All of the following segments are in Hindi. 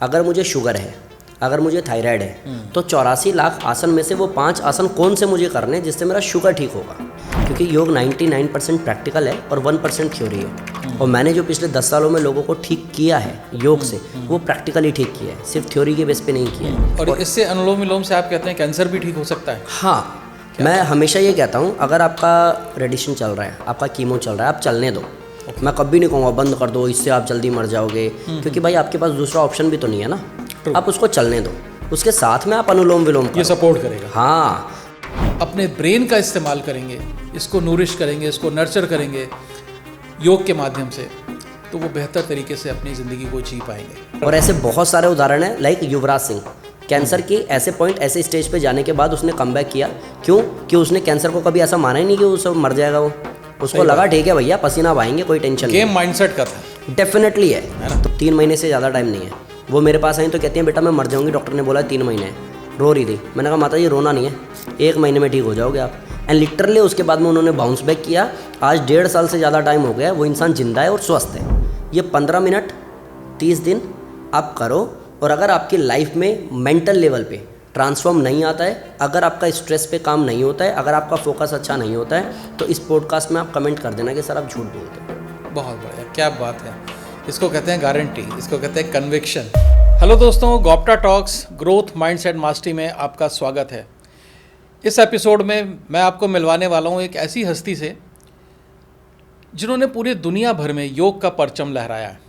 अगर मुझे शुगर है, अगर मुझे थायराइड है, तो 84 लाख आसन में से वो 5 आसन कौन से मुझे करने जिससे मेरा शुगर ठीक होगा। क्योंकि योग 99% प्रैक्टिकल है और 1% थ्योरी है। और मैंने जो पिछले 10 सालों में लोगों को ठीक किया है योग से, वो प्रैक्टिकली ठीक किया है, सिर्फ थ्योरी के बेस पे नहीं किया है। और इससे अनुलोम विलोम से आप कहते हैं कैंसर भी ठीक हो सकता है? हाँ, मैं हमेशा ये कहता हूँ, अगर आपका रेडिएशन चल रहा है, आपका कीमो चल रहा है, आप चलने दो। मैं कभी नहीं कहूँगा बंद कर दो, इससे आप जल्दी मर जाओगे, क्योंकि भाई आपके पास दूसरा ऑप्शन भी तो नहीं है ना। आप उसको चलने दो, उसके साथ में आप अनुलोम विलोम करो। ये सपोर्ट करेगा। हाँ, अपने ब्रेन का इस्तेमाल करेंगे, इसको नूरिश करेंगे, इसको नर्चर करेंगे योग के माध्यम से, तो वो बेहतर तरीके से अपनी ज़िंदगी को जी पाएंगे। और ऐसे बहुत सारे उदाहरण हैं, लाइक युवराज सिंह। कैंसर की ऐसे पॉइंट, ऐसे स्टेज पे जाने के बाद उसने कमबैक किया। क्यों? कि उसने कैंसर को कभी ऐसा माना ही नहीं कि वो सब मर जाएगा। वो उसको लगा ठीक है भैया, पसीना बहाएंगे, कोई टेंशन नहीं। गेम माइंडसेट का था। डेफिनेटली है ना? तो 3 महीने से ज़्यादा टाइम नहीं है। वो मेरे पास आई तो कहती हैं बेटा मैं मर जाऊंगी, डॉक्टर ने बोला 3 महीने। रो रही थी। मैंने कहा माता जी रोना नहीं है, 1 महीने में ठीक हो जाओगे आप। एंड लिटरली उसके बाद में उन्होंने बाउंस बैक किया। आज 1.5 साल से ज़्यादा टाइम हो गया है, वो इंसान जिंदा है और स्वस्थ है। ये 15 मिनट 30 दिन आप करो, और अगर आपकी लाइफ में मेंटल लेवल पे ट्रांसफॉर्म नहीं आता है, अगर आपका स्ट्रेस पे काम नहीं होता है, अगर आपका फोकस अच्छा नहीं होता है, तो इस पॉडकास्ट में आप कमेंट कर देना कि सर आप झूठ बोलते हैं। बहुत बढ़िया, क्या बात है। इसको कहते हैं गारंटी, इसको कहते हैं कन्विक्शन। हेलो दोस्तों, गोप्टा टॉक्स ग्रोथ माइंडसेट मास्टरी में आपका स्वागत है। इस एपिसोड में मैं आपको मिलवाने वाला हूँ एक ऐसी हस्ती से जिन्होंने पूरी दुनिया भर में योग का परचम लहराया है,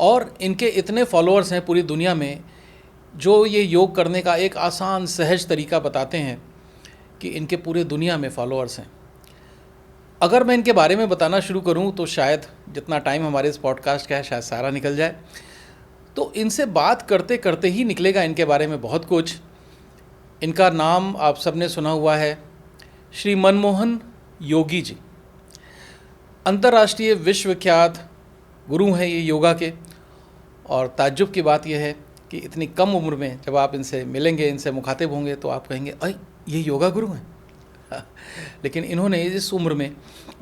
और इनके इतने फॉलोअर्स हैं पूरी दुनिया में जो ये योग करने का एक आसान सहज तरीका बताते हैं कि इनके पूरे दुनिया में फॉलोअर्स हैं। अगर मैं इनके बारे में बताना शुरू करूं तो शायद जितना टाइम हमारे इस पॉडकास्ट का है शायद सारा निकल जाए। तो इनसे बात करते करते ही निकलेगा इनके बारे में बहुत कुछ। इनका नाम आप सबने सुना हुआ है, श्री मनमोहन योगी जी। अंतर्राष्ट्रीय विश्वविख्यात गुरु हैं ये योगा के। और ताज्जुब की बात यह है कि इतनी कम उम्र में जब आप इनसे मिलेंगे, इनसे मुखातिब होंगे, तो आप कहेंगे अरे ये योगा गुरु हैं। लेकिन इन्होंने इस उम्र में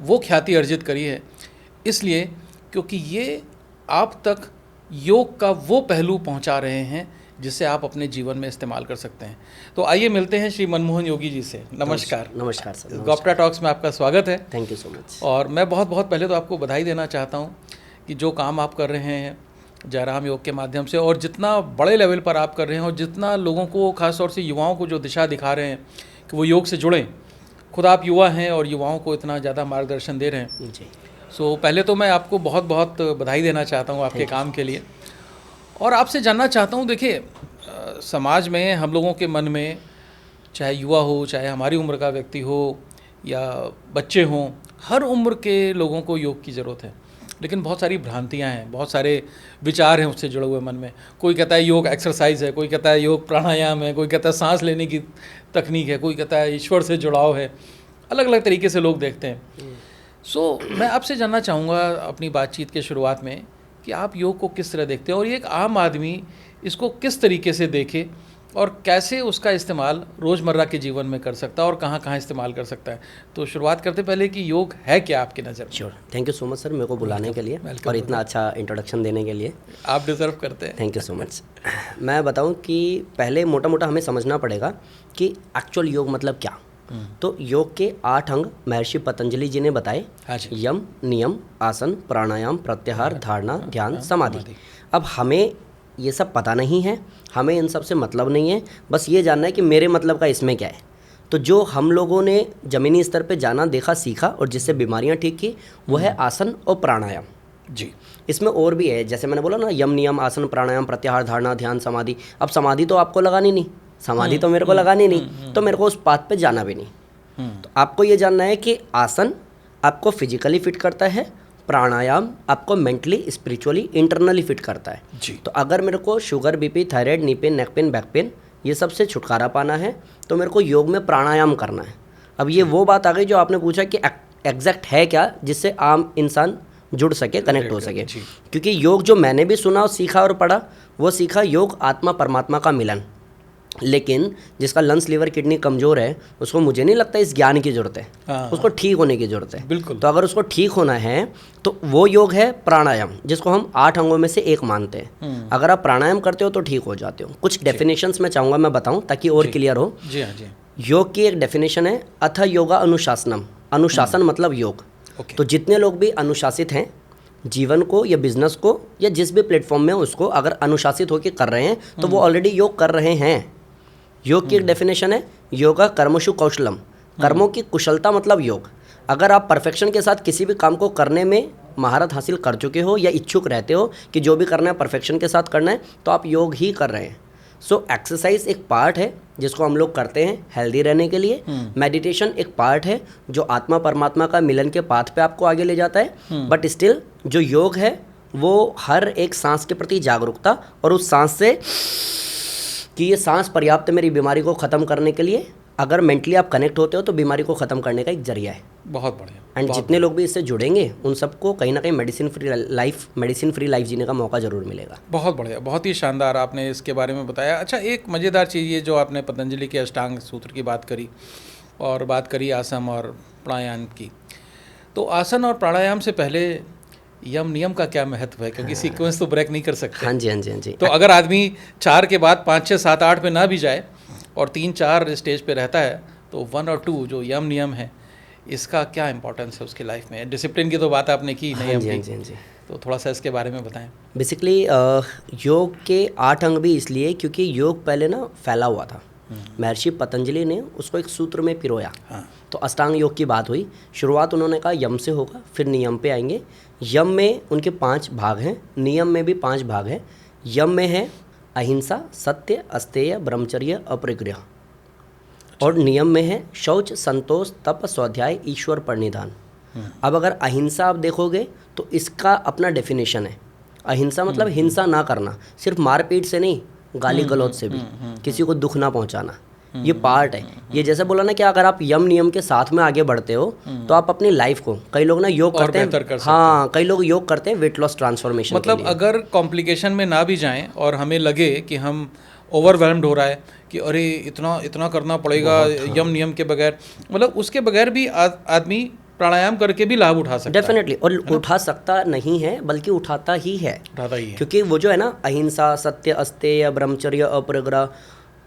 वो ख्याति अर्जित करी है इसलिए क्योंकि ये आप तक योग का वो पहलू पहुंचा रहे हैं जिसे आप अपने जीवन में इस्तेमाल कर सकते हैं। तो आइए मिलते हैं श्री मनमोहन योगी जी से। नमस्कार। नमस्कार सर। गोप्टा टॉक्स में आपका स्वागत है। Thank you so much. और मैं बहुत बहुत पहले तो आपको बधाई देना चाहता हूँ कि जो काम आप कर रहे हैं जयराम योग के माध्यम से, और जितना बड़े लेवल पर आप कर रहे हैं, और जितना लोगों को, खासतौर से युवाओं को जो दिशा दिखा रहे हैं कि वो योग से जुड़ें। खुद आप युवा हैं और युवाओं को इतना ज़्यादा मार्गदर्शन दे रहे हैं जी। सो पहले तो मैं आपको बहुत बहुत बधाई देना चाहता हूँ आपके काम के लिए। और आपसे जानना चाहता हूँ, देखिए समाज में हम लोगों के मन में, चाहे युवा हो, चाहे हमारी उम्र का व्यक्ति हो या बच्चे हों, हर उम्र के लोगों को योग की ज़रूरत है। लेकिन बहुत सारी भ्रांतियां हैं, बहुत सारे विचार हैं उससे जुड़े हुए मन में। कोई कहता है योग एक्सरसाइज है, कोई कहता है योग प्राणायाम है, कोई कहता है सांस लेने की तकनीक है, कोई कहता है ईश्वर से जुड़ाव है। अलग अलग तरीके से लोग देखते हैं। सो मैं आपसे जानना चाहूँगा अपनी बातचीत के शुरुआत में कि आप योग को किस तरह देखते हैं, और ये एक आम आदमी इसको किस तरीके से देखे और कैसे उसका इस्तेमाल रोज़मर्रा के जीवन में कर सकता है और कहाँ कहाँ इस्तेमाल कर सकता है। तो शुरुआत करते पहले कि योग है क्या आपकी नज़र में? Sure. Thank you so much sir, मेरे को बुलाने के लिए और इतना अच्छा इंट्रोडक्शन देने के लिए। आप डिज़र्व करते हैं। Thank you so much. मैं बताऊं कि पहले मोटा मोटा हमें समझना पड़ेगा कि एक्चुअल योग मतलब क्या। तो योग के 8 अंग महर्षि पतंजलि जी ने बताए। हाँ जी। यम, नियम, आसन, प्राणायाम, प्रत्याहार, धारणा, ध्यान, समाधि। अब हमें ये सब पता नहीं है, हमें इन सब से मतलब नहीं है, बस ये जानना है कि मेरे मतलब का इसमें क्या है। तो जो हम लोगों ने ज़मीनी स्तर पे जाना, देखा, सीखा और जिससे बीमारियां ठीक की, वो है आसन और प्राणायाम जी। इसमें और भी है, जैसे मैंने बोला ना, यम, नियम, आसन, प्राणायाम, प्रत्याहार, धारणा, ध्यान, समाधि। अब समाधि तो आपको लगानी नहीं, समाधि तो मेरे को लगानी नहीं, तो मेरे को उस पाथ पे जाना भी नहीं। तो आपको ये जानना है कि आसन आपको फिजिकली फिट करता है, प्राणायाम आपको मेंटली, स्पिरिचुअली, इंटरनली फिट करता है जी। तो अगर मेरे को sugar, BP, thyroid, knee pain, neck pain, back pain, ये सब से छुटकारा पाना है, तो मेरे को योग में प्राणायाम करना है। अब ये वो बात आ गई जो आपने पूछा कि एग्जैक्ट है क्या, जिससे आम इंसान जुड़ सके, कनेक्ट हो सके। क्योंकि योग जो मैंने भी सुना और सीखा और पढ़ा, वो सीखा योग आत्मा परमात्मा का मिलन। लेकिन जिसका लंग्स लिवर किडनी कमज़ोर है उसको मुझे नहीं लगता इस ज्ञान की ज़रूरत है, हाँ, उसको ठीक होने की ज़रूरत है। बिल्कुल। तो अगर उसको ठीक होना है तो वो योग है प्राणायाम, जिसको हम 8 अंगों में से एक मानते हैं। अगर आप प्राणायाम करते हो तो ठीक हो जाते हो। कुछ डेफिनेशंस मैं चाहूँगा मैं बताऊँ ताकि और क्लियर हो। जी हाँ जी। योग की एक डेफिनेशन है अथ योगा अनुशासनम। अनुशासन मतलब योग। ओके। तो जितने लोग भी अनुशासित हैं जीवन को या बिजनेस को या जिस भी प्लेटफॉर्म में उसको अगर अनुशासित होकर कर रहे हैं तो वो ऑलरेडी योग कर रहे हैं। योग की एक डेफिनेशन है योगा कर्मशु कौशलम। कर्मों की कुशलता मतलब योग। अगर आप परफेक्शन के साथ किसी भी काम को करने में महारत हासिल कर चुके हो या इच्छुक रहते हो कि जो भी करना है परफेक्शन के साथ करना है तो आप योग ही कर रहे हैं। सो एक्सरसाइज एक पार्ट है जिसको हम लोग करते हैं हेल्दी रहने के लिए। मेडिटेशन एक पार्ट है जो आत्मा परमात्मा का मिलन के पाथ पे आपको आगे ले जाता है। बट स्टिल जो योग है वो हर एक सांस के प्रति जागरूकता और उस सांस से कि ये सांस पर्याप्त मेरी बीमारी को ख़त्म करने के लिए, अगर मेंटली आप कनेक्ट होते हो तो बीमारी को ख़त्म करने का एक जरिया है। बहुत बढ़िया। एंड जितने लोग भी इससे जुड़ेंगे उन सबको कहीं ना कहीं मेडिसिन फ्री लाइफ जीने का मौका ज़रूर मिलेगा। बहुत बढ़िया, बहुत ही शानदार आपने इसके बारे में बताया। अच्छा, एक मज़ेदार चीज़ ये जो आपने पतंजलि के अष्टांग सूत्र की बात करी और बात करी आसन और प्राणायाम की, तो आसन और प्राणायाम से पहले यम नियम का क्या महत्व है? क्योंकि सीक्वेंस तो ब्रेक नहीं कर सकते। हाँ जी हाँ जी हाँ जी। तो अगर आदमी 4 के बाद 5, 6, 7, 8 पे ना भी जाए और 3, 4 स्टेज पे रहता है तो 1 और 2 जो यम नियम है इसका क्या इंपॉर्टेंस है उसकी लाइफ में? डिसिप्लिन की तो बात आपने की, नियम की, तो थोड़ा सा इसके बारे में बताएं। बेसिकली योग के 8 अंग भी इसलिए क्योंकि योग पहले ना फैला हुआ था। महर्षि पतंजलि ने उसको एक सूत्र में पिरोया। तो अष्टांग योग की बात हुई। शुरुआत उन्होंने कहा यम से होगा, फिर नियम पे आएंगे। यम में उनके 5 भाग हैं, नियम में भी 5 भाग हैं। यम में है अहिंसा, सत्य, अस्तेय, ब्रह्मचर्य, अपरिग्रह। और नियम में है शौच, संतोष, तप, स्वाध्याय, ईश्वर प्रणिधान। अब अगर अहिंसा आप देखोगे तो इसका अपना डेफिनेशन है। अहिंसा मतलब हिंसा ना करना, सिर्फ मारपीट से नहीं, गाली गलौज से भी, किसी को दुख ना पहुंचाना, ये पार्ट है। ये जैसे बोला ना कि अगर आप यम नियम के साथ में आगे बढ़ते हो तो आप अपनी लाइफ को, कई लोग ना योग करते हैं, हाँ कई लोग योग करते हैं वेट लॉस ट्रांसफॉर्मेशन। मतलब अगर कॉम्प्लिकेशन में ना भी जाएं और हमें लगे कि हम ओवरवेल्म्ड हो रहा है कि अरे इतना करना पड़ेगा यम नियम के बगैर, मतलब उसके बगैर भी आदमी प्राणायाम करके भी लाभ उठा सकता है। डेफिनेटली, और उठा सकता नहीं है बल्कि उठाता ही है। क्योंकि वो जो है ना अहिंसा, सत्य, अस्तेय, ब्रह्मचर्य, अपरिग्रह,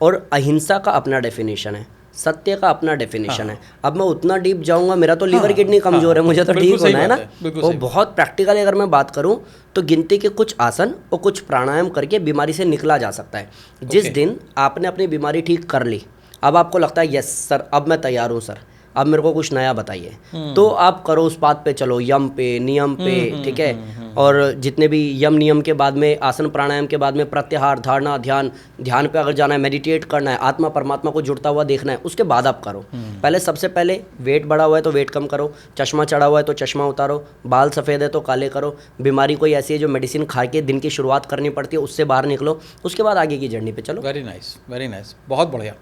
और अहिंसा का अपना डेफिनेशन है, सत्य का अपना डेफिनेशन है। अब मैं उतना डीप जाऊंगा, मेरा तो लीवर किडनी कमजोर है, मुझे तो ठीक होना है ना। और बहुत प्रैक्टिकली अगर मैं बात करूं तो गिनती के कुछ आसन और कुछ प्राणायाम करके बीमारी से निकला जा सकता है। जिस दिन आपने अपनी बीमारी ठीक कर ली, अब आपको लगता है यस सर अब मैं तैयार हूँ सर, अब मेरे को कुछ नया बताइए, तो आप करो उस बात पे चलो, यम पे, नियम पे, ठीक है। और जितने भी यम नियम के बाद में, आसन प्राणायाम के बाद में प्रत्याहार, धारणा, ध्यान पे अगर जाना है, मेडिटेट करना है, आत्मा परमात्मा को जुड़ता हुआ देखना है, उसके बाद आप करो। पहले सबसे पहले वेट बढ़ा हुआ है तो वेट कम करो, चश्मा चढ़ा हुआ है तो चश्मा उतारो, बाल सफ़ेद है तो काले करो, बीमारी कोई ऐसी है जो मेडिसिन खा के दिन की शुरुआत करनी पड़ती है उससे बाहर निकलो, उसके बाद आगे की जर्नी पे चलो। वेरी नाइस, वेरी नाइस, बहुत बढ़िया।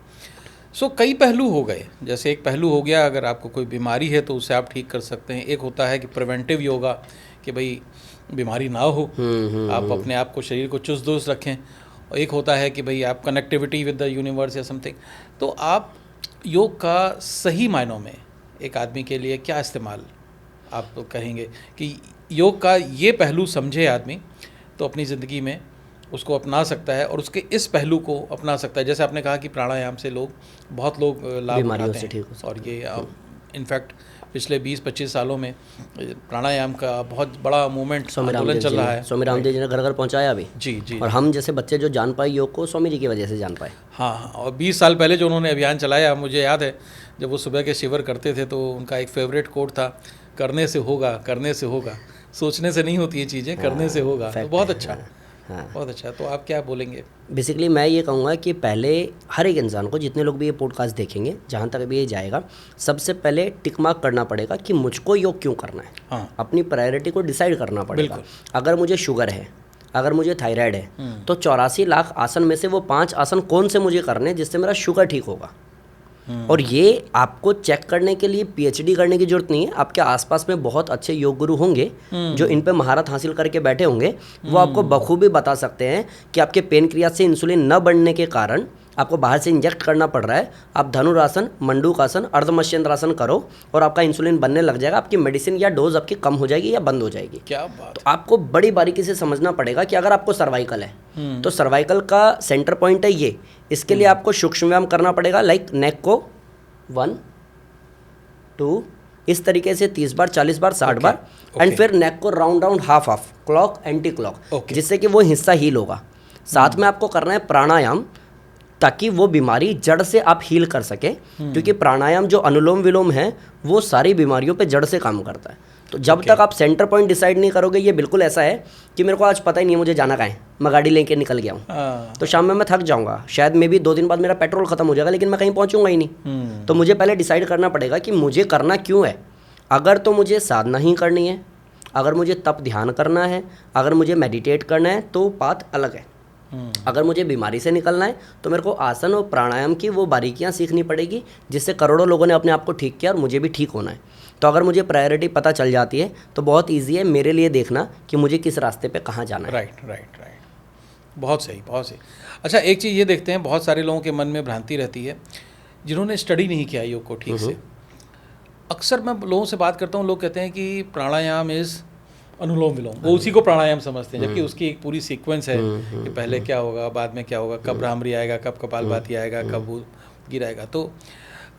सो कई पहलू हो गए, जैसे एक पहलू हो गया अगर आपको कोई बीमारी है तो उसे आप ठीक कर सकते हैं। एक होता है कि प्रिवेंटिव योगा, कि भाई बीमारी ना हो, आप अपने आप को, शरीर को चुस्त दुरुस्त रखें। और एक होता है कि भाई आप कनेक्टिविटी विद द यूनिवर्स या समथिंग। तो आप योग का सही मायनों में एक आदमी के लिए क्या इस्तेमाल आप कहेंगे कि योग का ये पहलू समझे आदमी तो अपनी ज़िंदगी में उसको अपना सकता है और उसके इस पहलू को अपना सकता है? जैसे आपने कहा कि प्राणायाम से बहुत लोग लाभ उठाते हैं, और ये इनफैक्ट पिछले 20-25 सालों में प्राणायाम का बहुत बड़ा मूवमेंट आंदोलन चल रहा है। स्वामी रामदेव जी ने घर घर पहुंचाया अभी। जी। और हम जैसे बच्चे जो जान पाए योग को, स्वामी जी की वजह से जान पाए। हाँ, और 20 साल पहले जो उन्होंने अभियान चलाया, मुझे याद है जब वो सुबह के शिविर करते थे तो उनका एक फेवरेट कोट था, करने से होगा, करने से होगा, सोचने से नहीं होती ये चीज़ें, करने से होगा। तो बहुत अच्छा, बहुत अच्छा। तो आप क्या बोलेंगे? बेसिकली मैं ये कहूँगा कि पहले हर एक इंसान को, जितने लोग भी ये पॉडकास्ट देखेंगे, जहाँ तक भी ये जाएगा, सबसे पहले टिक मार्क करना पड़ेगा कि मुझको योग क्यों करना है। हाँ। अपनी प्रायोरिटी को डिसाइड करना पड़ेगा। अगर मुझे शुगर है, अगर मुझे थायराइड है, तो 84 लाख आसन में से वो 5 आसन कौन से मुझे करने जिससे मेरा शुगर ठीक होगा। और ये आपको चेक करने के लिए पीएचडी करने की जरूरत नहीं है। आपके आसपास में बहुत अच्छे योग गुरु होंगे जो इन पे महारत हासिल करके बैठे होंगे। वो आपको बखूबी बता सकते हैं कि आपके पेनक्रियाज से इंसुलिन न बढ़ने के कारण आपको बाहर से इंजेक्ट करना पड़ रहा है, आप धनुरासन, मंडूकासन, अर्धमत्स्येंद्रासन करो और आपका इंसुलिन बनने लग जाएगा, आपकी मेडिसिन या डोज आपकी कम हो जाएगी या बंद हो जाएगी। क्या बात। तो आपको बड़ी बारीकी से समझना पड़ेगा कि अगर आपको सर्वाइकल है तो सर्वाइकल का सेंटर पॉइंट है ये, इसके लिए आपको सूक्ष्म व्यायाम करना पड़ेगा। लाइक नेक को 1 2 इस तरीके से 30 बार, 40 बार, 60 बार, एंड फिर नेक को round round half half, clock anti clock, जिससे कि वो हिस्सा हील होगा। साथ में आपको करना है प्राणायाम, ताकि वो बीमारी जड़ से आप हील कर सके, क्योंकि प्राणायाम जो अनुलोम विलोम है वो सारी बीमारियों पे जड़ से काम करता है। तो जब तक आप सेंटर पॉइंट डिसाइड नहीं करोगे, ये बिल्कुल ऐसा है कि मेरे को आज पता ही नहीं है मुझे जाना कहाँ है, मैं गाड़ी लेके निकल गया हूँ, तो शाम में मैं थक जाऊंगा, शायद मे भी 2 दिन बाद मेरा पेट्रोल खत्म हो जाएगा, लेकिन मैं कहीं पहुँचूंगा ही नहीं। तो मुझे पहले डिसाइड करना पड़ेगा कि मुझे करना क्यों है। अगर तो मुझे साधना ही करनी है, अगर मुझे तप ध्यान करना है, अगर मुझे मेडिटेट करना है, तो पाथ अलग है। अगर मुझे बीमारी से निकलना है तो मेरे को आसन और प्राणायाम की वो बारीकियां सीखनी पड़ेगी, जिससे करोड़ों लोगों ने अपने आप को ठीक किया और मुझे भी ठीक होना है। तो अगर मुझे प्रायोरिटी पता चल जाती है तो बहुत ईजी है मेरे लिए देखना कि मुझे किस रास्ते पे कहाँ जाना है। राइट। बहुत सही, बहुत सही। अच्छा, एक चीज़ ये देखते हैं, बहुत सारे लोगों के मन में भ्रांति रहती है जिन्होंने स्टडी नहीं किया योग को ठीक से। अक्सर मैं लोगों से बात करता हूँ, लोग कहते हैं कि प्राणायाम इज़ अनुलोम विलोम, वो उसी को प्राणायाम समझते हैं, जबकि उसकी एक पूरी सीक्वेंस है कि पहले क्या होगा, बाद में क्या होगा, कब भ्रामरी आएगा, कब कपालभाति आएगा, कब वो गिराएगा, तो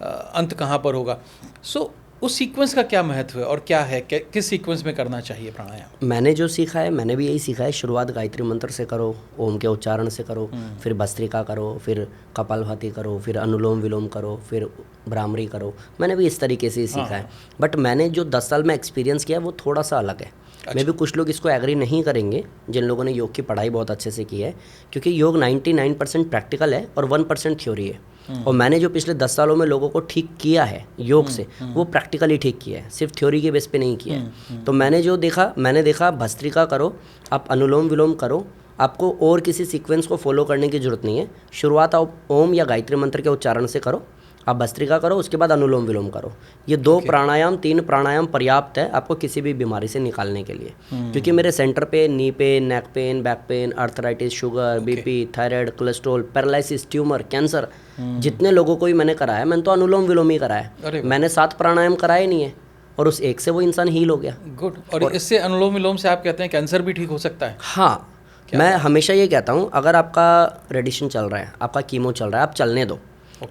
अंत कहाँ पर होगा। सो उस सीक्वेंस का क्या महत्व है और क्या है, किस सीक्वेंस में करना चाहिए प्राणायाम? मैंने जो सीखा है, मैंने भी यही सीखा है। शुरुआत गायत्री मंत्र से करो, ओम के उच्चारण से करो, फिर भस्त्रिका करो, फिर कपालभाति करो, फिर अनुलोम विलोम करो, फिर भ्रामरी करो। मैंने भी इस तरीके से ही सीखा है। बट मैंने जो 10 साल में एक्सपीरियंस किया वो थोड़ा सा अलग है। मे भी कुछ लोग इसको एग्री नहीं करेंगे जिन लोगों ने योग की पढ़ाई बहुत अच्छे से की है, क्योंकि योग 99% प्रैक्टिकल है और 1% थ्योरी है। और मैंने जो पिछले 10 सालों में लोगों को ठीक किया है योग से, वो प्रैक्टिकली ठीक किया है, सिर्फ थ्योरी के बेस पे नहीं किया है। तो मैंने जो देखा, मैंने देखा भस्त्रिका करो, आप अनुलोम विलोम करो, आपको और किसी सीक्वेंस को फॉलो करने की जरूरत नहीं है। शुरुआत आप ओम या गायत्री मंत्र के उच्चारण से करो, आप भस्त्रिका करो, उसके बाद अनुलोम विलोम करो। ये 2 प्राणायाम, 3 प्राणायाम पर्याप्त है आपको किसी भी बीमारी से निकालने के लिए। क्योंकि मेरे सेंटर पे knee pain, neck pain, back pain, arthritis, sugar, BP, thyroid, cholesterol, paralysis, tumour, cancer, जितने लोगों को ही मैंने कराया, मैंने तो अनुलोम विलोम ही कराया। मैंने 7 प्राणायाम कराए नहीं है, और उस एक से वो इंसान हील हो गया। गुड। और इससे अनुलोम विलोम से आप कहते हैं कैंसर भी ठीक हो सकता है? हाँ, मैं हमेशा ये कहता हूँ, अगर आपका रेडिएशन चल रहा है, आपका कीमो चल रहा है, आप चलने दो।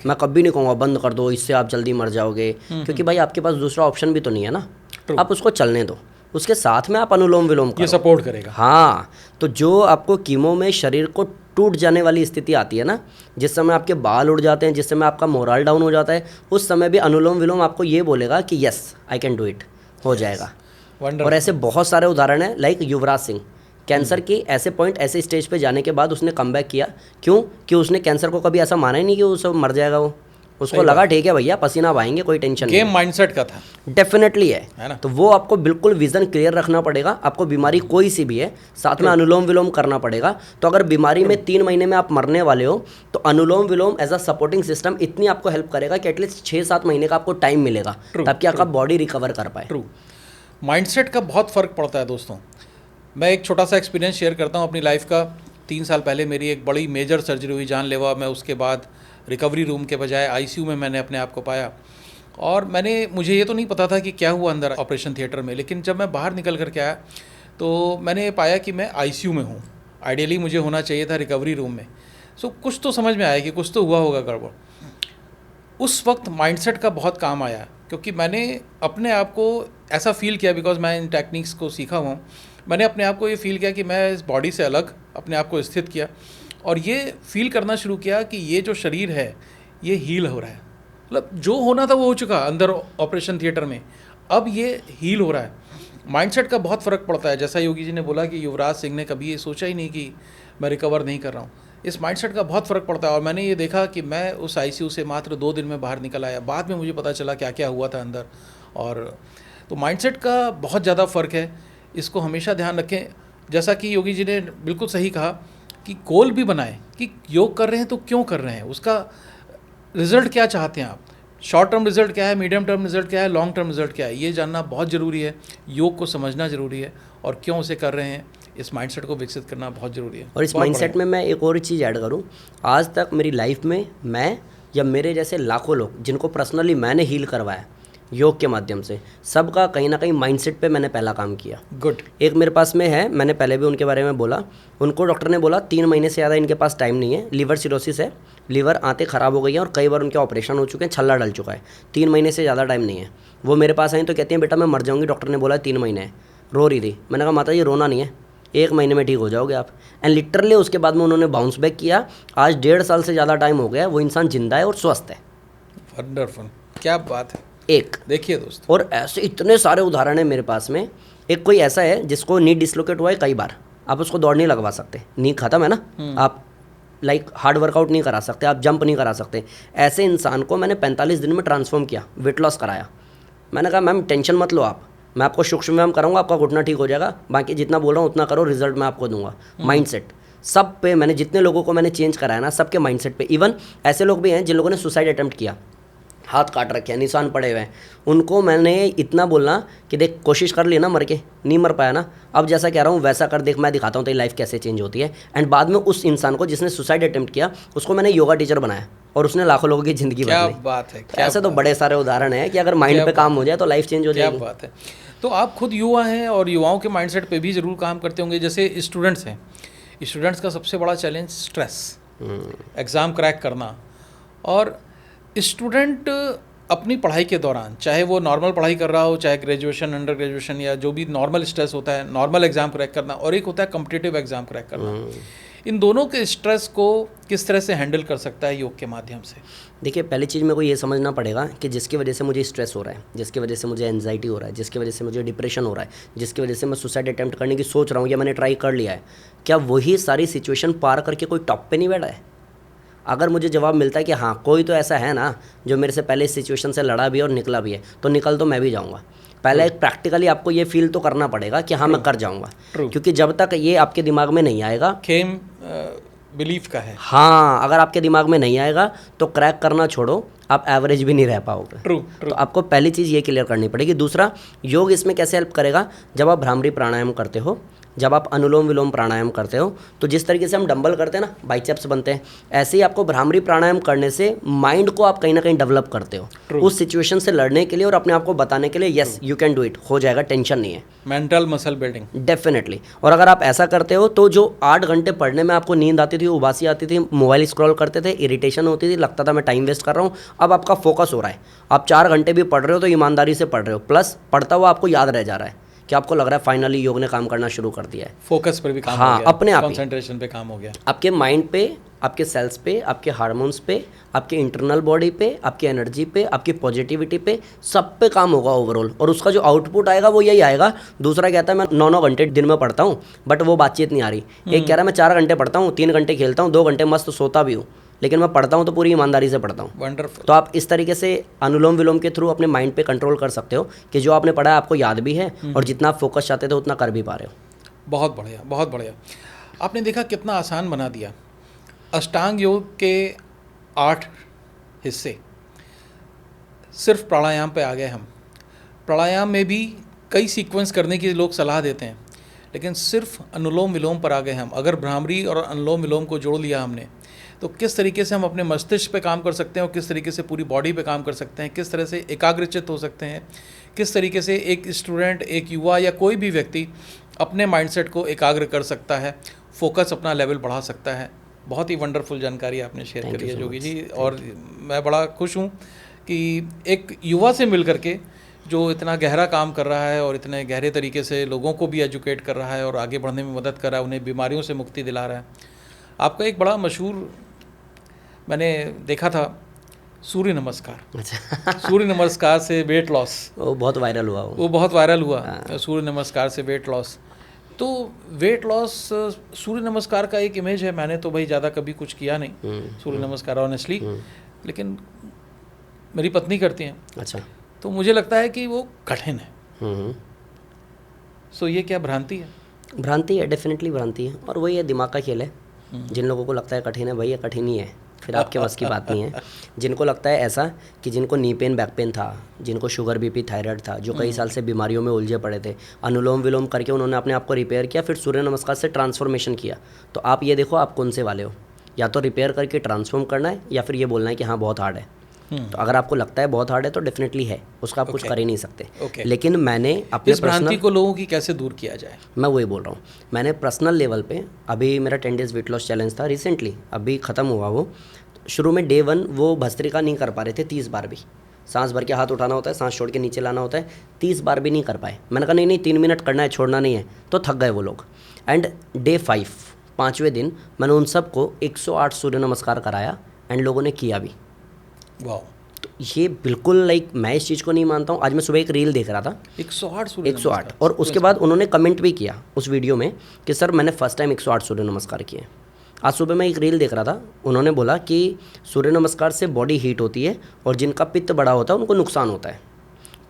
मैं कभी नहीं कहूँगा बंद कर दो, इससे आप जल्दी मर जाओगे, क्योंकि भाई आपके पास दूसरा ऑप्शन भी तो नहीं है ना। आप उसको चलने दो, उसके साथ में आप अनुलोम विलोम करो, ये सपोर्ट करेगा। हाँ, तो जो आपको कीमो में शरीर को टूट जाने वाली स्थिति आती है ना, जिस समय आपके बाल उड़ जाते हैं, जिस समय आपका मोरल डाउन हो जाता है, उस समय भी अनुलोम विलोम आपको ये बोलेगा कि yes I can do it, हो जाएगा। और ऐसे बहुत सारे उदाहरण हैं। लाइक युवराज सिंह, कैंसर की ऐसे पॉइंट, ऐसे स्टेज पे जाने के बाद उसने कमबैक किया। क्यों? कि उसने कैंसर को कभी ऐसा माना ही नहीं कि वो सब मर जाएगा। वो उसको लगा ठीक है भैया, पसीना बहाएंगे, कोई टेंशन नहीं। गेम माइंडसेट का था। डेफिनेटली है ना? तो वो आपको बिल्कुल विजन क्लियर रखना पड़ेगा। आपको बीमारी कोई सी भी है, साथ में अनुलोम विलोम करना पड़ेगा। तो अगर बीमारी में 3 महीने में आप मरने वाले हो, तो अनुलोम विलोम एज अ सपोर्टिंग सिस्टम इतनी आपको हेल्प करेगा कि एटलीस्ट 6-7 महीने का आपको टाइम मिलेगा, ताकि आपका बॉडी रिकवर कर पाए। ट्रू। माइंडसेट का बहुत फ़र्क पड़ता है दोस्तों। मैं एक छोटा सा एक्सपीरियंस शेयर करता हूँ अपनी लाइफ का। 3 साल पहले मेरी एक बड़ी मेजर सर्जरी हुई, जानलेवा। मैं उसके बाद रिकवरी रूम के बजाय आईसीयू में मैंने अपने आप को पाया। और मुझे ये तो नहीं पता था कि क्या हुआ अंदर ऑपरेशन थिएटर में, लेकिन जब मैं बाहर निकल कर के आया तो मैंने पाया कि मैं आईसीयू में हूँ। आइडियली मुझे होना चाहिए था रिकवरी रूम में। सो कुछ तो समझ में आया कि कुछ तो हुआ होगा गड़बड़। उस वक्त माइंडसेट का बहुत काम आया, क्योंकि मैंने अपने आप को ऐसा फील किया, बिकॉज मैं इन टेक्निक्स को सीखा हुआ हूँ। मैंने अपने आप को ये फील किया कि मैं इस बॉडी से अलग अपने आप को स्थित किया, और ये फील करना शुरू किया कि ये जो शरीर है ये हील हो रहा है। मतलब जो होना था वो हो चुका अंदर ऑपरेशन थिएटर में, अब ये हील हो रहा है। माइंडसेट का बहुत फ़र्क पड़ता है। जैसा योगी जी ने बोला कि युवराज सिंह ने कभी ये सोचा ही नहीं कि मैं रिकवर नहीं कर रहा हूँ। इस माइंडसेट का बहुत फ़र्क पड़ता है। और मैंने ये देखा कि मैं उस आईसीयू से मात्र 2 दिन में बाहर निकल आया। बाद में मुझे पता चला क्या क्या हुआ था अंदर। और तो माइंडसेट का बहुत ज़्यादा फ़र्क है, इसको हमेशा ध्यान रखें। जैसा कि योगी जी ने बिल्कुल सही कहा कि गोल भी बनाएं कि योग कर रहे हैं तो क्यों कर रहे हैं, उसका रिज़ल्ट क्या चाहते हैं आप। शॉर्ट टर्म रिज़ल्ट क्या है, मीडियम टर्म रिज़ल्ट क्या है, लॉन्ग टर्म रिज़ल्ट क्या है, ये जानना बहुत ज़रूरी है। योग को समझना ज़रूरी है और क्यों उसे कर रहे हैं इस माइंडसेट को विकसित करना बहुत ज़रूरी है। और इस बहुत माइंडसेट में मैं एक और चीज़ ऐड करूँ, आज तक मेरी लाइफ में मैं या मेरे जैसे लाखों लोग जिनको पर्सनली मैंने हील करवाया योग के माध्यम से, सबका कहीं ना कहीं माइंडसेट पे मैंने पहला काम किया। गुड। एक मेरे पास में है, मैंने पहले भी उनके बारे में बोला, उनको डॉक्टर ने बोला 3 महीने से ज़्यादा इनके पास टाइम नहीं है, लीवर सिरोसिस है, लीवर आंतें ख़राब हो गई हैं और कई बार उनके ऑपरेशन हो चुके हैं, छल्ला डल चुका है, 3 महीने से ज़्यादा टाइम नहीं है। वो मेरे पास आई तो कहती हैं बेटा मैं मर जाऊँगी, डॉक्टर ने बोला 3 महीने है। रो रही थी। मैंने कहा माता जी रोना नहीं है, 1 महीने में ठीक हो जाओगे आप। एंड लिटरली उसके बाद में उन्होंने बाउंस बैक किया। आज 1.5 साल से ज़्यादा टाइम हो गया, वो इंसान जिंदा है और स्वस्थ है। वंडरफुल, क्या बात है। एक देखिए दोस्तों, और ऐसे इतने सारे उदाहरण हैं मेरे पास में। एक कोई ऐसा है जिसको नी डिसलोकेट हुआ है कई बार, आप उसको दौड़ नहीं लगवा सकते, नी खत्म है ना, आप हार्ड वर्कआउट नहीं करा सकते, आप जंप नहीं करा सकते। ऐसे इंसान को मैंने 45 दिन में ट्रांसफॉर्म किया, वेट लॉस कराया। मैंने कहा मैम टेंशन मत लो आप, मैं आपको सूक्ष्म व्यायाम कराऊंगा, आपका घुटना ठीक हो जाएगा, बाकी जितना बोल रहा हूँ उतना करो, रिजल्ट मैं आपको दूंगा। माइंडसेट सब पे मैंने जितने लोगों को मैंने चेंज कराया ना, सबके माइंडसेट पे। इवन ऐसे लोग भी हैं जिन लोगों ने सुसाइड अटेम्प्ट किया, हाथ काट रखे हैं, निशान पड़े हुए हैं, उनको मैंने इतना बोलना कि देख कोशिश कर ली ना, मर के नहीं मर पाया ना, अब जैसा कह रहा हूँ वैसा कर, देख मैं दिखाता हूँ तेरी लाइफ कैसे चेंज होती है। एंड बाद में उस इंसान को जिसने सुसाइड अटेम्प्ट किया, उसको मैंने योगा टीचर बनाया और उसने लाखों लोगों की ज़िंदगी क्या बदली। बात है। ऐसे तो बड़े सारे उदाहरण हैं कि अगर माइंड पे काम हो जाए तो लाइफ चेंज हो क्या जाएगी। बात है। तो आप खुद युवा हैं और युवाओं के माइंडसेट पे भी ज़रूर काम करते होंगे। जैसे स्टूडेंट्स हैं, स्टूडेंट्स का सबसे बड़ा चैलेंज स्ट्रेस, एग्ज़ाम क्रैक करना। और स्टूडेंट अपनी पढ़ाई के दौरान, चाहे वो नॉर्मल पढ़ाई कर रहा हो, चाहे ग्रेजुएशन, अंडर ग्रेजुएशन, या जो भी नॉर्मल स्ट्रेस होता है, नॉर्मल एग्ज़ाम क्रैक करना, और एक होता है कॉम्पिटिटिव एग्ज़ाम क्रैक करना, इन दोनों के स्ट्रेस को किस तरह से हैंडल कर सकता है योग के माध्यम से? देखिए पहली चीज़ मेरे को ये समझना पड़ेगा कि जिसकी वजह से मुझे स्ट्रेस हो रहा है, जिसकी वजह से मुझे एंजाइटी हो रहा है, जिसकी वजह से मुझे डिप्रेशन हो रहा है, जिसकी वजह से मैं सुसाइड अटेम्प्ट करने की सोच रहा हूँ या मैंने ट्राई कर लिया है, क्या वही सारी सिचुएशन पार करके कोई टॉप पे नहीं बैठा है? अगर मुझे जवाब मिलता है कि हाँ कोई तो ऐसा है ना जो मेरे से पहले इस सिचुएशन से लड़ा भी है और निकला भी है, तो निकल तो मैं भी जाऊँगा। पहले एक प्रैक्टिकली आपको ये फील तो करना पड़ेगा कि हाँ मैं कर जाऊँगा, क्योंकि जब तक ये आपके दिमाग में नहीं आएगा, खेम बिलीफ का है। हाँ अगर आपके दिमाग में नहीं आएगा तो क्रैक करना छोड़ो, आप एवरेज भी नहीं रह पाओगे। ट्रू। तो आपको पहली चीज़ ये क्लियर करनी पड़ेगी। दूसरा, योग इसमें कैसे हेल्प करेगा, जब आप भ्रामरी प्राणायाम करते हो, जब आप अनुलोम विलोम प्राणायाम करते हो, तो जिस तरीके से हम डंबल करते हैं ना, बाइसेप्स बनते हैं, ऐसे ही आपको भ्रामरी प्राणायाम करने से माइंड को आप कहीं ना कहीं डेवलप करते हो उस सिचुएशन से लड़ने के लिए और अपने आप को बताने के लिए, yes you can do it, हो जाएगा, टेंशन नहीं है। Mental muscle building, definitely. और अगर आप ऐसा करते हो तो जो 8 घंटे पढ़ने में आपको नींद आती थी, उबासी आती थी, मोबाइल स्क्रॉल करते थे, इरिटेशन होती थी, लगता था मैं टाइम वेस्ट कर रहा हूँ, अब आपका फोकस हो रहा है। आप 4 घंटे भी पढ़ रहे हो तो ईमानदारी से पढ़ रहे हो, प्लस पढ़ता हुआ आपको याद रह जा रहा है कि आपको लग रहा है फाइनली योग ने काम करना शुरू कर दिया है। फोकस पर भी काम हाँ, हो गया, अपने आप ही। कंसंट्रेशन पे काम हो गया। आपके माइंड पे, आपके सेल्स पे, आपके हार्मोन्स पे, आपके इंटरनल बॉडी पे, आपकी एनर्जी पे, आपकी पॉजिटिविटी पे, सब पे काम होगा ओवरऑल, और उसका जो आउटपुट आएगा वो यही आएगा। दूसरा कहता है मैं 9-9 घंटे दिन में पढ़ता हूँ, बट वो बातचीत नहीं आ रही। एक कह रहा है मैं 4 घंटे पढ़ता हूँ, 3 घंटे खेलता हूँ, 2 घंटे मस्त सोता भी हूँ, लेकिन मैं पढ़ता हूँ तो पूरी ईमानदारी से पढ़ता हूँ। वंडरफुल। तो आप इस तरीके से अनुलोम विलोम के थ्रू अपने माइंड पे कंट्रोल कर सकते हो कि जो आपने पढ़ा है आपको याद भी है, और जितना आप फोकस चाहते थे उतना कर भी पा रहे हो। बहुत बढ़िया, बहुत बढ़िया। आपने देखा कितना आसान बना दिया। अष्टांग योग के 8 हिस्से, सिर्फ प्राणायाम पे आ गए हम। प्राणायाम में भी कई सीक्वेंस करने की लोग सलाह देते हैं, लेकिन सिर्फ अनुलोम विलोम पर आ गए हम। अगर भ्रामरी और अनुलोम विलोम को जोड़ लिया हमने, तो किस तरीके से हम अपने मस्तिष्क पे काम कर सकते हैं और किस तरीके से पूरी बॉडी पे काम कर सकते हैं, किस तरह से एकाग्रचित्त हो सकते हैं, किस तरीके से एक स्टूडेंट, एक युवा या कोई भी व्यक्ति अपने माइंडसेट को एकाग्र कर सकता है, फोकस अपना लेवल बढ़ा सकता है। बहुत ही वंडरफुल जानकारी आपने शेयर करी है जोगी जी, और मैं बड़ा खुश हूँ कि एक युवा से मिल करके जो इतना गहरा काम कर रहा है और इतने गहरे तरीके से लोगों को भी एजुकेट कर रहा है और आगे बढ़ने में मदद कर रहा है, उन्हें बीमारियों से मुक्ति दिला रहा है। आपका एक बड़ा मशहूर मैंने देखा था, सूर्य नमस्कार। अच्छा। सूर्य नमस्कार से वेट लॉस, वो बहुत वायरल हुआ, वो बहुत वायरल हुआ। सूर्य नमस्कार से वेट लॉस, तो वेट लॉस सूर्य नमस्कार का एक इमेज है। मैंने तो भाई ज़्यादा कभी कुछ किया नहीं सूर्य नमस्कार ऑनेस्टली, लेकिन मेरी पत्नी करती हैं। अच्छा। तो मुझे लगता है कि वो कठिन है। सो ये क्या भ्रांति है? भ्रांति है, डेफिनेटली भ्रांति है, और वही है, दिमाग का खेल है। जिन लोगों को लगता है कठिन है, भाई ये कठिन ही है। फिर आपके बस की बात नहीं है। जिनको लगता है ऐसा कि जिनको नी पेन बैक पेन था, जिनको शुगर बीपी थायराइड था, जो कई साल से बीमारियों में उलझे पड़े थे, अनुलोम विलोम करके उन्होंने अपने आप को रिपेयर किया, फिर सूर्य नमस्कार से ट्रांसफॉर्मेशन किया, तो आप ये देखो आप कौन से वाले हो, या तो रिपेयर करके ट्रांसफॉर्म करना है या फिर ये बोलना है कि हाँ बहुत हार्ड है। तो अगर आपको लगता है बहुत हार्ड है तो डेफिनेटली है, उसका आप कुछ कर ही नहीं सकते। लेकिन मैंने अपने इस भ्रांति को लोगों की कैसे दूर किया जाए, मैं वही बोल रहा हूँ। मैंने पर्सनल लेवल पे, अभी मेरा 10 डेज़ वेट लॉस चैलेंज था रिसेंटली, अभी ख़त्म हुआ वो। शुरू में डे 1 वो भस्त्रिका नहीं कर पा रहे थे 30 बार भी, सांस भर के हाथ उठाना होता है, सांस छोड़ के नीचे लाना होता है, 30 बार भी नहीं कर पाए। मैंने कहा नहीं 3 मिनट करना है, छोड़ना नहीं है, तो थक गए वो लोग। एंड डे 5 5वें दिन मैंने उन सबको 108 सूर्य नमस्कार कराया एंड लोगों ने किया भी। वाह, तो ये बिल्कुल लाइक मैं इस चीज़ को नहीं मानता हूँ। आज मैं सुबह एक रील देख रहा था 108 सूर्य 108, और उसके बाद उन्होंने कमेंट भी किया उस वीडियो में कि सर मैंने फर्स्ट टाइम 108 सूर्य नमस्कार किए। आज सुबह मैं एक रील देख रहा था, उन्होंने बोला कि सूर्य नमस्कार से बॉडी हीट होती है और जिनका पित्त बड़ा होता है उनको नुकसान होता है।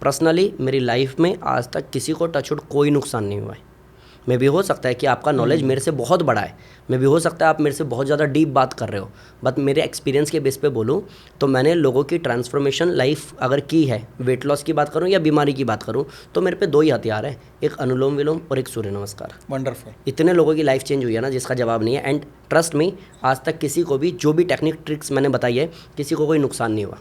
पर्सनली मेरी लाइफ में आज तक किसी को टचवुड कोई नुकसान नहीं हुआ है। मे भी हो सकता है कि आपका नॉलेज मेरे से बहुत बड़ा है, मे भी हो सकता है आप मेरे से बहुत ज़्यादा डीप बात कर रहे हो, बट मेरे एक्सपीरियंस के बेस पे बोलूँ तो मैंने लोगों की ट्रांसफॉर्मेशन लाइफ अगर की है, वेट लॉस की बात करूँ या बीमारी की बात करूँ, तो मेरे पे 2 ही हथियार है, एक अनुलोम विलोम और एक सूर्य नमस्कार। वंडरफुल। इतने लोगों की लाइफ चेंज हुई है ना जिसका जवाब नहीं है। एंड ट्रस्ट मी, आज तक किसी को भी जो भी टेक्निक ट्रिक्स मैंने बताई है, किसी को कोई नुकसान नहीं हुआ,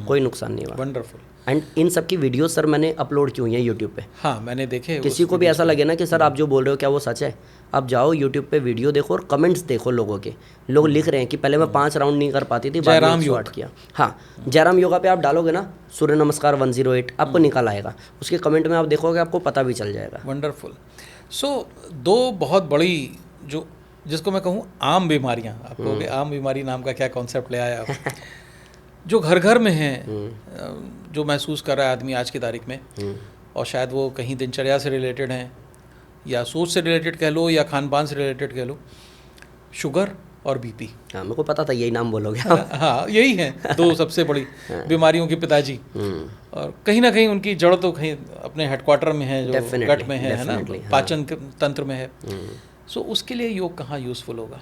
कोई नुकसान नहीं हुआ। वंडरफुल। एंड इन सब की वीडियो सर मैंने अपलोड की हुई है यूट्यूब पे। हाँ, मैंने देखे। किसी को भी ऐसा लगे ना कि सर आप जो बोल रहे हो क्या वो सच है, आप जाओ यूट्यूब पे वीडियो देखो और कमेंट्स देखो लोगों के। लोग लिख रहे हैं कि पहले मैं 5 राउंड नहीं कर पाती थी, बाद में 108 किया। हाँ, जयराम योगा पे आप डालोगे ना सूर्य नमस्कार 108, आपको निकाल आएगा, उसके कमेंट में आप देखोगे, आपको पता भी चल जाएगा। वंडरफुल। सो 2 बहुत बड़ी, जो जिसको मैं कहूँ आम बीमारियाँ, आप कहोगे आम बीमारी नाम का क्या कॉन्सेप्ट ले आया आप, जो घर घर में हैं, जो महसूस कर रहा है आदमी आज की तारीख में, और शायद वो कहीं दिनचर्या से रिलेटेड हैं या सोच से रिलेटेड कह लो या खान पान से रिलेटेड कह लो, शुगर और बीपी। हाँ, मेरे को पता था यही नाम बोलोगे आप। हाँ, यही हैं 2 सबसे बड़ी बीमारियों के पिताजी, और कहीं ना कहीं उनकी जड़ तो कहीं अपने हेडक्वार्टर में है, जो गट में है ना, पाचन तंत्र में है। सो उसके लिए योग कहाँ यूज़फुल होगा?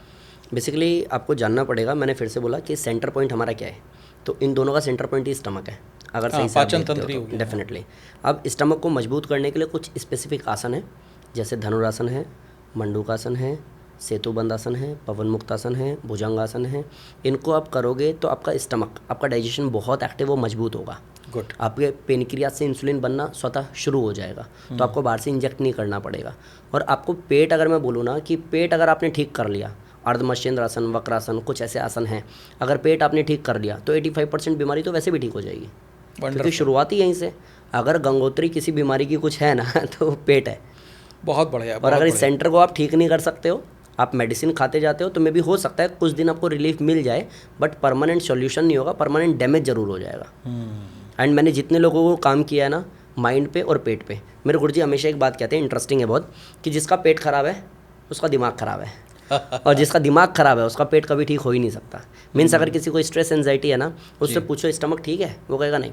बेसिकली आपको जानना पड़ेगा, मैंने फिर से बोला कि सेंटर पॉइंट हमारा क्या है, तो इन दोनों का सेंटर पॉइंट ही स्टमक है। अगर सही से पाचन तंत्र ही हो गया। डेफिनेटली। अब स्टमक को मजबूत करने के लिए कुछ स्पेसिफिक आसन है, जैसे धनुरासन है, मंडूकासन है, सेतुबंद आसन है, पवन मुक्तासन है, भुजंगासन है। इनको आप करोगे तो आपका स्टमक, आपका डाइजेशन बहुत एक्टिव और मजबूत होगा। गुड। आपके पेनक्रियाज से इंसुलिन बनना स्वतः शुरू हो जाएगा, तो आपको बाहर से इंजेक्ट नहीं करना पड़ेगा। और आपको पेट, अगर मैं बोलूँ ना कि पेट अगर आपने ठीक कर लिया, अर्धमर्शेंद्र आसन, वक्रासन, कुछ ऐसे आसन हैं, अगर पेट आपने ठीक कर लिया तो 85% बीमारी तो वैसे भी ठीक हो जाएगी, क्योंकि शुरुआत ही यहीं से। अगर गंगोत्री किसी बीमारी की कुछ है ना तो पेट है। बहुत बढ़िया। और अगर इस सेंटर को आप ठीक नहीं कर सकते हो, आप मेडिसिन खाते जाते हो, तो मे भी हो सकता है कुछ दिन आपको रिलीफ मिल जाए, बट परमानेंट सॉल्यूशन नहीं होगा, परमानेंट डैमेज जरूर हो जाएगा। एंड मैंने जितने लोगों को काम किया है ना माइंड पे और पेट पे, मेरे गुरुजी हमेशा एक बात कहते हैं, इंटरेस्टिंग है बहुत, कि जिसका पेट खराब है उसका दिमाग खराब है और जिसका दिमाग खराब है उसका पेट कभी ठीक हो ही नहीं सकता। मीन्स अगर किसी को स्ट्रेस एंजाइटी है ना, उससे पूछो स्टमक ठीक है, वो कहेगा नहीं।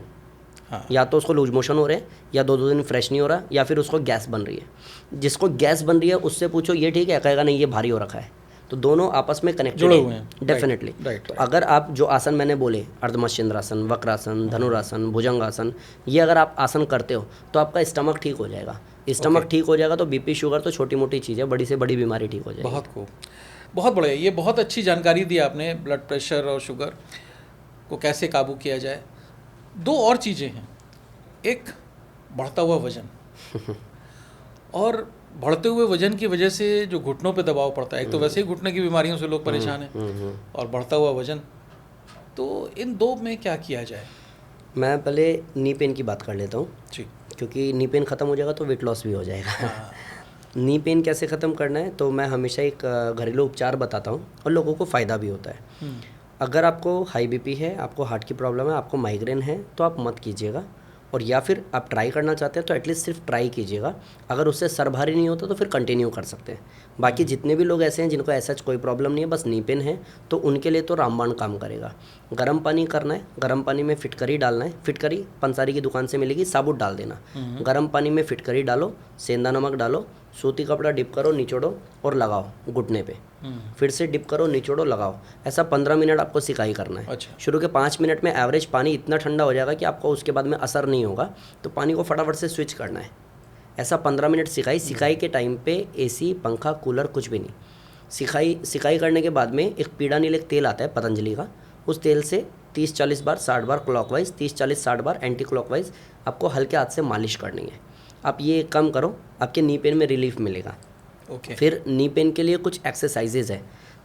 हाँ। या तो उसको लूज मोशन हो रहे हैं, या 2 दिन फ्रेश नहीं हो रहा, या फिर उसको गैस बन रही है। जिसको गैस बन रही है उससे पूछो ये ठीक है, कहेगा नहीं ये भारी हो रखा है। तो दोनों आपस में कनेक्टेड हैं डेफिनेटली। अगर आप जो आसन मैंने बोले, अर्धमर्शेंद्रासन, वक्रासन, धनुरासन, भुजंगासन, ये अगर आप आसन करते हो तो आपका स्टमक ठीक हो जाएगा। स्टमक ठीक हो जाएगा तो बीपी शुगर तो छोटी मोटी चीज़ है, बड़ी से बड़ी बीमारी ठीक हो जाएगी। बहुत खूब, बहुत बढ़िया। ये बहुत अच्छी जानकारी दी आपने, ब्लड प्रेशर और शुगर को कैसे काबू किया जाए। 2 और चीज़ें हैं, एक बढ़ता हुआ वजन और बढ़ते हुए वजन की वजह से जो घुटनों पे दबाव पड़ता है। एक तो वैसे ही घुटने की बीमारियों से लोग परेशान हैं, और बढ़ता हुआ वजन, तो इन 2 में क्या किया जाए? मैं पहले नी पेन की बात कर लेता हूँ जी, क्योंकि नी पेन ख़त्म हो जाएगा तो वेट लॉस भी हो जाएगा। नी पेन कैसे ख़त्म करना है, तो मैं हमेशा एक घरेलू उपचार बताता हूँ और लोगों को फ़ायदा भी होता है। अगर आपको हाई बीपी है, आपको हार्ट की प्रॉब्लम है, आपको माइग्रेन है, तो आप मत कीजिएगा। और या फिर आप ट्राई करना चाहते हैं तो एटलीस्ट सिर्फ ट्राई कीजिएगा। अगर उससे सर भारी नहीं होता तो फिर कंटिन्यू कर सकते हैं। बाकी जितने भी लोग ऐसे हैं जिनको ऐसा कोई प्रॉब्लम नहीं है, बस नी पेन है, तो उनके लिए तो रामबाण काम करेगा। गर्म पानी करना है, गर्म पानी में फिटकरी डालना है। फिटकरी पंसारी की दुकान से मिलेगी, साबुत डाल देना। गर्म पानी में फिटकरी डालो, सेंधा नमक डालो, सूती कपड़ा डिप करो, निचोड़ो और लगाओ घुटने पे, फिर से डिप करो, निचोड़ो, लगाओ। ऐसा 15 मिनट आपको सिकाई करना है। अच्छा। शुरू के 5 मिनट में एवरेज पानी इतना ठंडा हो जाएगा कि आपको उसके बाद में असर नहीं होगा, तो पानी को फटाफट से स्विच करना है। ऐसा 15 मिनट सिकाई के टाइम पे एसी, पंखा, कूलर कुछ भी नहीं। सिकाई करने के बाद में एक पीड़ा नील एक तेल आता है पतंजलि का, उस तेल से 30-40 बार 60 बार क्लॉकवाइज, 30-40-60 बार एंटी क्लॉकवाइज आपको हल्के हाथ से मालिश करनी है। आप ये कम करो, आपके नी पेन में रिलीफ मिलेगा। ओके। फिर नी पेन के लिए कुछ एक्सरसाइजेज है,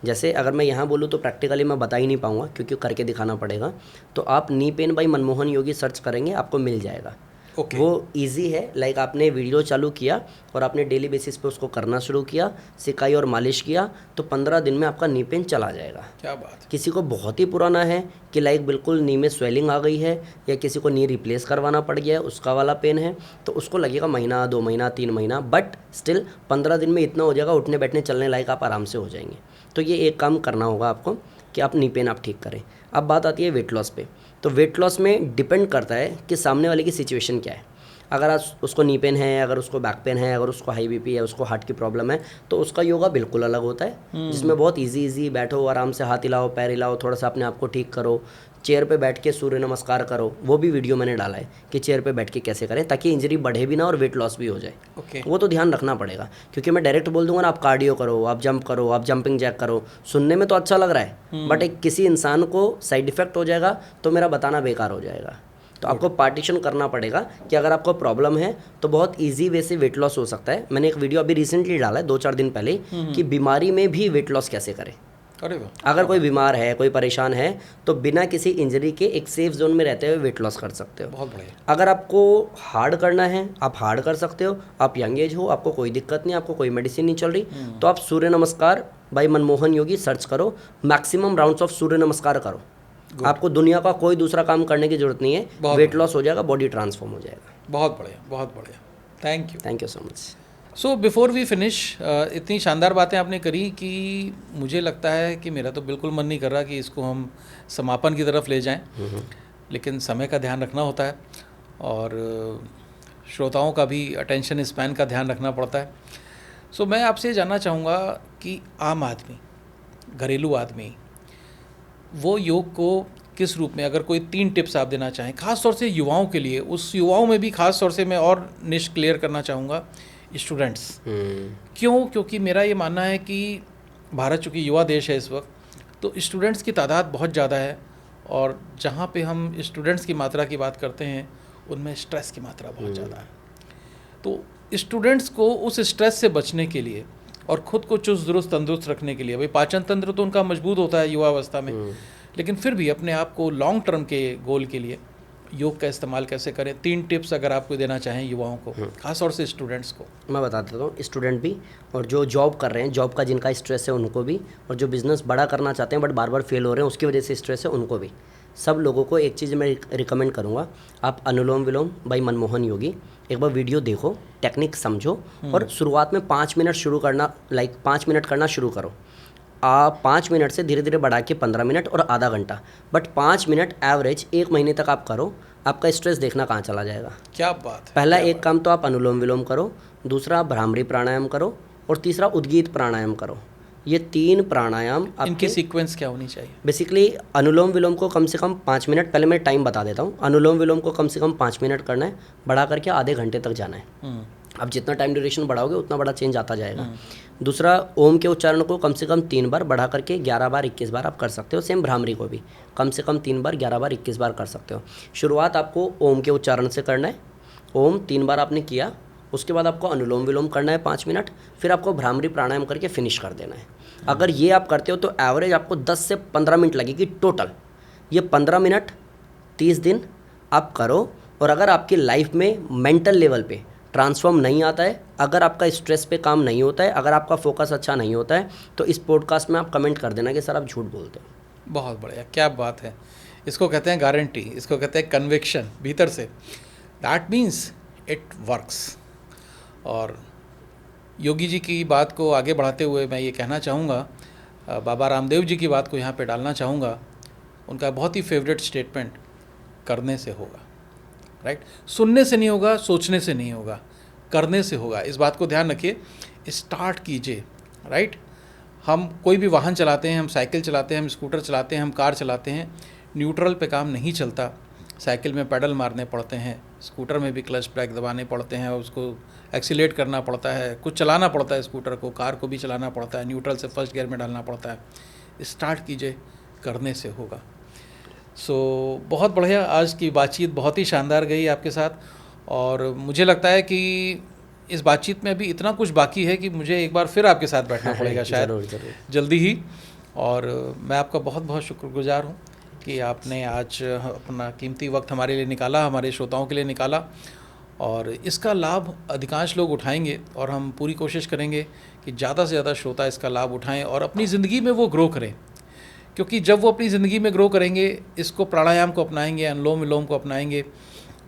जैसे अगर मैं यहाँ बोलूँ तो प्रैक्टिकली मैं बता ही नहीं पाऊँगा क्योंकि करके दिखाना पड़ेगा। तो आप knee pain by Manmohan Yogi search करेंगे, आपको मिल जाएगा। ओके। वो इजी है, लाइक आपने वीडियो चालू किया और आपने डेली बेसिस पे उसको करना शुरू किया, सिकाई और मालिश किया, तो 15 दिन में आपका नी पेन चला जाएगा। क्या बात है। किसी को बहुत ही पुराना है कि लाइक बिल्कुल नी में स्वेलिंग आ गई है, या किसी को नी रिप्लेस करवाना पड़ गया है, उसका वाला पेन है, तो उसको लगेगा महीना, 2 महीना, 3 महीना, बट स्टिल 15 दिन में इतना हो जाएगा, उठने बैठने चलने लायक आप आराम से हो जाएंगे। तो ये एक काम करना होगा आपको कि आप नी पेन आप ठीक करें। अब बात आती है वेट लॉस पे। तो वेट लॉस में डिपेंड करता है कि सामने वाले की सिचुएशन क्या है। अगर आज उसको नी पेन है, अगर उसको बैक पेन है, अगर उसको हाई बीपी है, उसको हार्ट की प्रॉब्लम है, तो उसका योगा बिल्कुल अलग होता है, जिसमें बहुत इजी बैठो, आराम से हाथ हिलाओ, पैर हिलाओ, थोड़ा सा अपने आप को ठीक करो, चेयर पे बैठ के सूर्य नमस्कार करो। वो भी वीडियो मैंने डाला है कि चेयर पे बैठ के कैसे करें ताकि इंजरी बढ़े भी ना और वेट लॉस भी हो जाए। ओके। वो तो ध्यान रखना पड़ेगा, क्योंकि मैं डायरेक्ट बोल दूंगा ना आप कार्डियो करो, आप जंप करो, आप जंपिंग जैक करो, सुनने में तो अच्छा लग रहा है, बट एक किसी इंसान को साइड इफेक्ट हो जाएगा तो मेरा बताना बेकार हो जाएगा। तो आपको पार्टीशन करना पड़ेगा कि अगर आपको प्रॉब्लम है तो बहुत इजी वे से वेट लॉस हो सकता है। मैंने एक वीडियो अभी रिसेंटली डाला है 2-4 दिन पहले कि बीमारी में भी वेट लॉस कैसे करें। अरे वाह। अगर कोई बीमार है, कोई परेशान है, तो बिना किसी इंजरी के एक सेफ जोन में रहते हुए वेट लॉस कर सकते हो। बहुत बढ़िया। अगर आपको हार्ड करना है, आप हार्ड कर सकते हो। आप यंग एज हो, आपको कोई दिक्कत नहीं, आपको कोई मेडिसिन नहीं चल रही, तो आप सूर्य नमस्कार बाई मनमोहन योगी सर्च करो, मैक्सिमम राउंड्स ऑफ सूर्य नमस्कार करो। आपको दुनिया का कोई दूसरा काम करने की जरूरत नहीं है, वेट लॉस हो जाएगा, बॉडी ट्रांसफॉर्म हो जाएगा। बहुत बढ़िया, बहुत बढ़िया। Thank you so much. So before we finish, इतनी शानदार बातें आपने करी कि मुझे लगता है कि मेरा तो बिल्कुल मन नहीं कर रहा कि इसको हम समापन की तरफ ले जाएं, लेकिन समय का ध्यान रखना होता है और श्रोताओं का भी अटेंशन स्पैन का ध्यान रखना पड़ता है। सो मैं आपसे जानना चाहूँगा कि आम आदमी, घरेलू आदमी, वो योग को किस रूप में, अगर कोई 3 टिप्स आप देना चाहें, खास तौर से युवाओं के लिए, उस युवाओं में भी खास तौर से मैं और निश क्लियर करना चाहूँगा स्टूडेंट्स। क्यों? क्योंकि मेरा ये मानना है कि भारत चूँकि युवा देश है इस वक्त, तो स्टूडेंट्स की तादाद बहुत ज़्यादा है, और जहाँ पे हम स्टूडेंट्स की मात्रा की बात करते हैं उनमें स्ट्रेस की मात्रा बहुत ज़्यादा है। तो स्टूडेंट्स को उस स्ट्रेस से बचने के लिए और ख़ुद को चुस्त दुरुस्त तंदुरुस्त रखने के लिए, भाई पाचन तंत्र तो उनका मजबूत होता है युवावस्था में, लेकिन फिर भी अपने आप को लॉन्ग टर्म के गोल के लिए योग का इस्तेमाल कैसे करें? 3 टिप्स अगर आपको देना चाहें युवाओं को, खास तौर से स्टूडेंट्स को। मैं बता देता हूँ, स्टूडेंट भी और जो जॉब कर रहे हैं, जॉब का जिनका स्ट्रेस है उनको भी, और जो बिज़नेस बड़ा करना चाहते हैं बट बार बार फेल हो रहे हैं उसकी वजह से स्ट्रेस है उनको भी। सब लोगों को एक चीज़ मैं रिकमेंड करूँगा, आप अनुलोम विलोम बाई मनमोहन योगी एक बार वीडियो देखो, टेक्निक समझो, और शुरुआत में 5 मिनट शुरू करना, लाइक 5 मिनट करना शुरू करो। आप 5 मिनट से धीरे धीरे बढ़ा के 15 मिनट और आधा घंटा, बट 5 मिनट एवरेज 1 महीने तक आप करो, आपका स्ट्रेस देखना कहाँ चला जाएगा। क्या बात है। पहला एक काम तो आप अनुलोम विलोम करो, दूसरा भ्रामरी प्राणायाम करो, और तीसरा उद्गीत प्राणायाम करो। ये 3 प्राणायाम इनकी सीक्वेंस क्या होनी चाहिए? बेसिकली अनुलोम विलोम को कम से कम 5 मिनट, पहले मैं टाइम बता देता हूँ। अनुलोम विलोम को कम से कम 5 मिनट करना है, बढ़ा करके आधे घंटे तक जाना है। अब जितना टाइम ड्यूरेशन बढ़ाओगे उतना बड़ा चेंज आता जाएगा। दूसरा, ओम के उच्चारण को कम से कम 3 बार, बढ़ा करके 11 बार 21 बार आप कर सकते हो। सेम भ्रामरी को भी कम से कम 3 बार 11 बार 21 बार कर सकते हो। शुरुआत आपको ओम के उच्चारण से करना है। ओम 3 बार आपने किया, उसके बाद आपको अनुलोम विलोम करना है 5 मिनट, फिर आपको भ्रामरी प्राणायाम करके फिनिश कर देना है। अगर ये आप करते हो तो एवरेज आपको 10 से 15 मिनट लगेगी टोटल। ये 15 मिनट 30 दिन आप करो, और अगर आपकी लाइफ में मेंटल लेवल पे ट्रांसफॉर्म नहीं आता है, अगर आपका स्ट्रेस पे काम नहीं होता है, अगर आपका फोकस अच्छा नहीं होता है, तो इस पॉडकास्ट में आप कमेंट कर देना कि सर आप झूठ बोलते हो। बहुत बढ़िया, क्या बात है। इसको कहते हैं गारंटी, इसको कहते हैं कन्विक्शन भीतर से। That means it works. और योगी जी की बात को आगे बढ़ाते हुए मैं ये कहना चाहूँगा, बाबा रामदेव जी की बात को यहाँ पे डालना चाहूँगा। उनका बहुत ही फेवरेट स्टेटमेंट, करने से होगा, राइट? सुनने से नहीं होगा, सोचने से नहीं होगा, करने से होगा। इस बात को ध्यान रखिए, स्टार्ट कीजिए, राइट। हम कोई भी वाहन चलाते हैं, हम साइकिल चलाते हैं, हम स्कूटर चलाते हैं, हम कार चलाते हैं, न्यूट्रल पे काम नहीं चलता। साइकिल में पेडल मारने पड़ते हैं, स्कूटर में भी क्लच ब्रेक दबाने पड़ते हैं, उसको एक्सीलेट करना पड़ता है, कुछ चलाना पड़ता है स्कूटर को, कार को भी चलाना पड़ता है, न्यूट्रल से फर्स्ट गियर में डालना पड़ता है। स्टार्ट कीजिए, करने से होगा। सो बहुत बढ़िया, आज की बातचीत बहुत ही शानदार गई आपके साथ, और मुझे लगता है कि इस बातचीत में अभी इतना कुछ बाकी है कि मुझे एक बार फिर आपके साथ बैठना पड़ेगा शायद ज़रूर। जल्दी ही। और मैं आपका बहुत बहुत शुक्रगुजार हूँ कि आपने आज अपना कीमती वक्त हमारे लिए निकाला, हमारे श्रोताओं के लिए निकाला, और इसका लाभ अधिकांश लोग उठाएंगे, और हम पूरी कोशिश करेंगे कि ज़्यादा से ज़्यादा श्रोता इसका लाभ उठाएं और अपनी ज़िंदगी में वो ग्रो करें। क्योंकि जब वो अपनी ज़िंदगी में ग्रो करेंगे, इसको प्राणायाम को अपनाएंगे, अनुलोम विलोम को अपनाएंगे,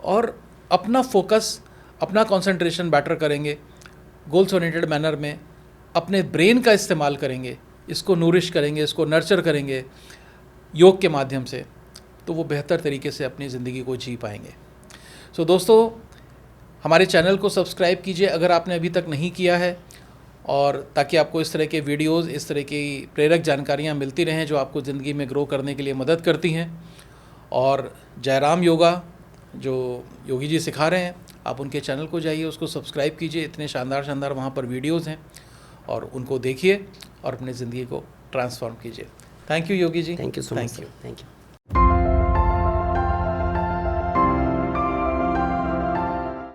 और अपना फोकस, अपना कंसंट्रेशन बेटर करेंगे, गोल्स ओरिएंटेड मैनर में अपने ब्रेन का इस्तेमाल करेंगे, इसको नूरिश करेंगे, इसको नर्चर करेंगे योग के माध्यम से, तो वो बेहतर तरीके से अपनी ज़िंदगी को जी पाएंगे। सो दोस्तों, हमारे चैनल को सब्सक्राइब कीजिए अगर आपने अभी तक नहीं किया है, और ताकि आपको इस तरह के वीडियोस, इस तरह की प्रेरक जानकारियाँ मिलती रहें जो आपको ज़िंदगी में ग्रो करने के लिए मदद करती हैं। और जयराम योगा जो योगी जी सिखा रहे हैं, आप उनके चैनल को जाइए, उसको सब्सक्राइब कीजिए। इतने शानदार शानदार वहाँ पर वीडियोज़ हैं, और उनको देखिए और अपनी ज़िंदगी को ट्रांसफॉर्म कीजिए। Thank you Yogi ji. Thank you so much. Thank you. Thank you.